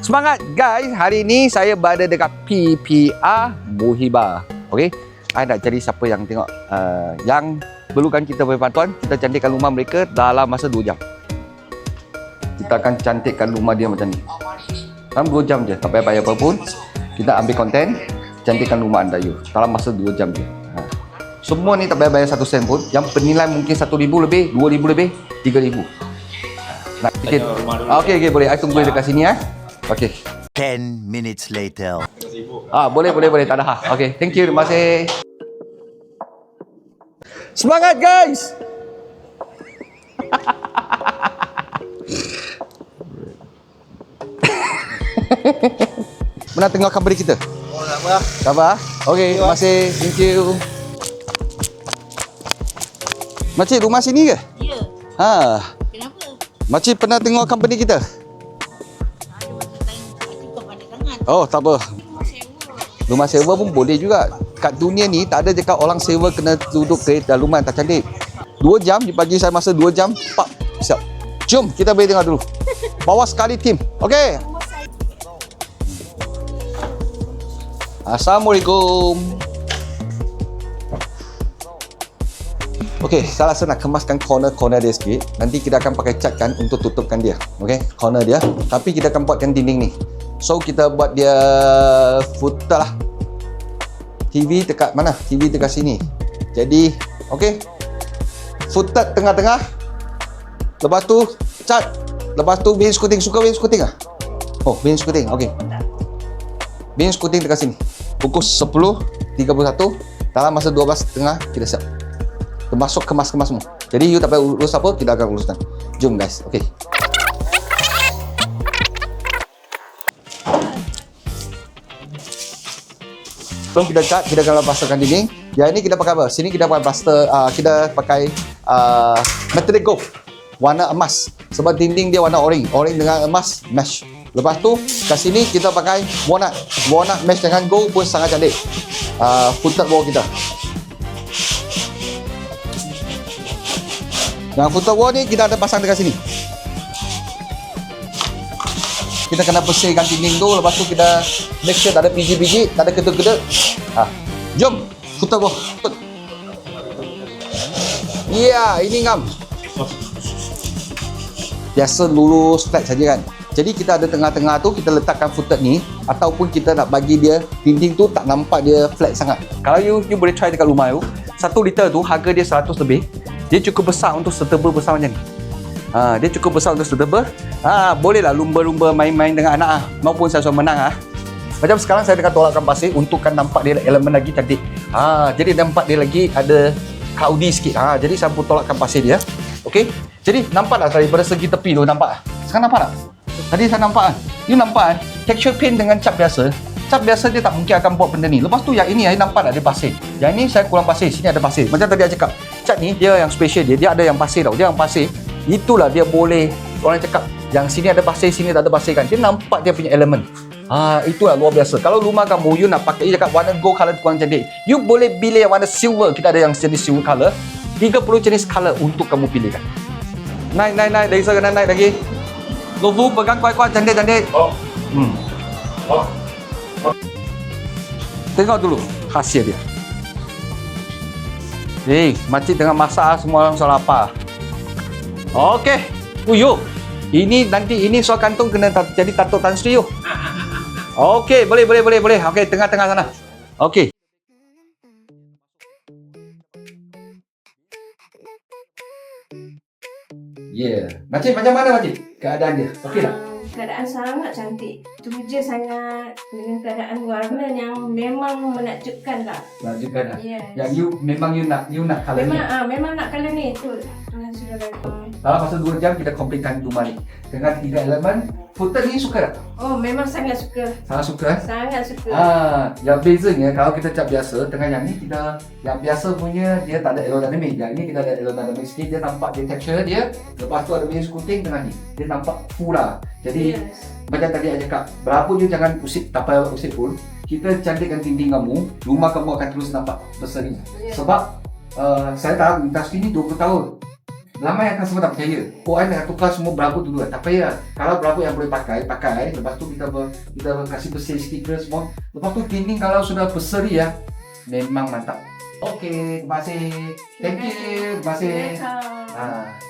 Semangat guys, hari ni saya berada dekat PPR Muhibah. Okey, saya nak cari siapa yang tengok yang perlukan kita punya bantuan. Kita cantikkan rumah mereka dalam masa 2 jam. Kita akan cantikkan rumah dia macam ni. Dalam 2 jam je, tak payah bayar apa pun. Kita ambil konten, cantikkan rumah anda you dalam masa 2 jam je. Semua ni tak payah bayar 1 sen pun. Yang bernilai mungkin 1,000 lebih, 2,000 lebih, 3,000. Nak sikit? Okey, boleh. Saya tunggu dekat sini Okey. 10 minutes later. Boleh. Tak ada hal. Okey, thank you. Terima kasih. Semangat guys. Mana tengok company kita? Sabar. Okey, terima kasih. Thank you. Makcik rumah sini ke? Ya. Kenapa? Makcik pernah tengok company kita? Oh, tak apa. Rumah sewa pun boleh juga. Kat dunia ni tak ada cakap orang sewa kena duduk kereta rumah tak cantik. 2 jam, dibagi saya masa 2 jam. Pak, siap. Jom kita pergi tengok dulu. Bawa sekali tim. Okey. Assalamualaikum. Okey, saya rasa nak kemaskan corner-corner dia sikit. Nanti kita akan pakai cat kan untuk tutupkan dia. Okey, corner dia. Tapi kita akan buatkan dinding ni. So kita buat dia footer lah. TV dekat mana? TV dekat sini. Jadi, okey. Footer tengah-tengah. Lepas tu cat. Lepas tu bin skuting. Suka bin skuting ah? Oh, bin skuting. Okey. Bin skuting dekat sini. Pukul 10.31 dalam masa 12.30 kita siap. Termasuk kemas-kemas semua. Jadi you tak payah urus apa, kita akan uruskan. Jom guys. Okey. Sebelum kita cat, kita akan pasangkan dinding. Yang ini kita pakai apa? Sini kita pakai plaster, kita pakai metallic gold warna emas. Sebab dinding dia warna orange dengan emas mesh. Lepas tu kat sini kita pakai walnut mesh dengan gold pun sangat cantik. Footer wall kita. Yang footer wall ni kita ada pasang dekat sini. Kita kena bersihkan dinding tu. Lepas tu kita make sure tak ada biji-biji, tak ada kedut-kedut. Jom, footer wall. Ya, ini ngam. Biasa lurus flat saja kan. Jadi kita ada tengah-tengah tu, kita letakkan footer ni. Ataupun kita nak bagi dia dinding tu tak nampak dia flat sangat. Kalau you boleh try dekat rumah you. 1 liter tu harga dia 100 lebih. Dia cukup besar untuk setebal besar macam ni. Dia cukup besar untuk setebal. Bolehlah lumba-lumba main-main dengan anak maupun saya suruh menang Macam sekarang saya dekat tolakkan pasir untukkan nampak dia elemen lagi cantik. Jadi nampak dia lagi ada cloudy sikit. Jadi saya pun tolakkan pasir dia. Okey. Jadi nampaklah daripada segi tepi tu nampak. Sekarang nampak tak? Tadi saya nampak You nampak texture paint dengan cat biasa. Cat biasa dia tak mungkin akan buat benda ni. Lepas tu yang ini saya nampak tak ada pasir. Yang ini saya kurang pasir, sini ada pasir. Macam tadi saya cakap, cat ni dia yang special dia ada yang pasir tau. Dia yang pasir. Itulah dia boleh orang cakap yang sini ada pasir, sini tak ada pasir kan. Dia nampak dia punya elemen. Itulah luar biasa. Kalau rumah kamu you nak pakai cakap warna gold color kurang cantik, you boleh pilih yang warna silver. Kita ada yang jenis silver color. 30 jenis color untuk kamu pilihkan. Naik lagi saya kena naik lagi. Lovu pegang kuat-kuat cantik. Tengok dulu hasil dia. Makcik tengah masak, semua orang soal lapar. Okey. Ini soal kantung kena jadi tato Tan Sri you. Okey, boleh. Okey, tengah-tengah sana. Okey. Makcik macam mana makcik? Keadaan dia. Okey tak? Keadaan sangat cantik. Tu je sangat dengan keadaan warna yang memang menakjubkan tak? Menakjubkan tak? Yes. Yang you nak colour ni. Memang nak colour ni. Tu Tuhan sudah bagi. Dalam masa 2 jam kita completekan rumah ni. Dengan 3 elemen. Footer ni suka tak? Oh, memang sangat suka. Sangat suka Sangat suka. Yang bezanya kalau kita cat biasa, dengan yang ni kita yang biasa punya dia tak ada aerodynamic. Yang ni kita ada aerodynamic sikit, dia nampak dia texture dia. Lepas tu ada base coating dengan ni. Dia nampak full lah. Jadi macam tadi saya cakap, berapa je jangan usik, tak payah usik pun. Kita cantikkan dinding kamu, rumah kamu akan terus nampak berseri. Sebab saya tahu industri ni 20 tahun. Ramai akan semua tak percaya. Oh, I nak tukar semua berabuk dulu. Tak payah. Kalau berabuk yang boleh pakai. Lepas tu kita kasih bersih stiker semua. Lepas tu tinting kalau sudah berseri ya, memang mantap. Okey, terima kasih. Thank you. Terima kasih. Welcome. Ha.